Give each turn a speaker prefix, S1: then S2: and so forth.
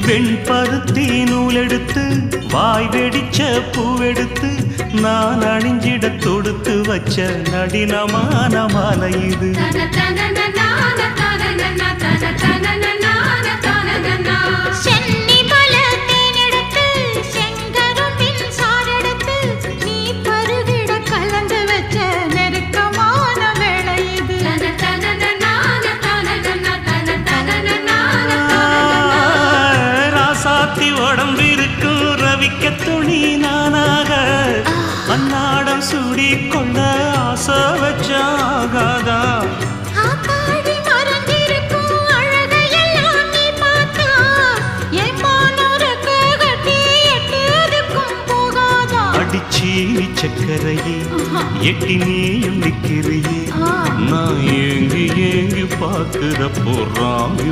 S1: வெண்பருத்தி நூலெடுத்து வாய் வெடிச்ச பூவெடுத்து நான் அணிஞ்சிட தொடுத்து வச்ச நடினமான மாலை இது. உடம்பிருக்கும் ரவிக்க துணி நானாக அன்னாடம் சூடி கொண்ட ஆசை வச்சாகாதா. அடிச்சி சக்கரையே எட்டி நீயும் நிக்கிறையே நான் ஏங்கி ஏங்கி பார்க்கிற போறாங்க.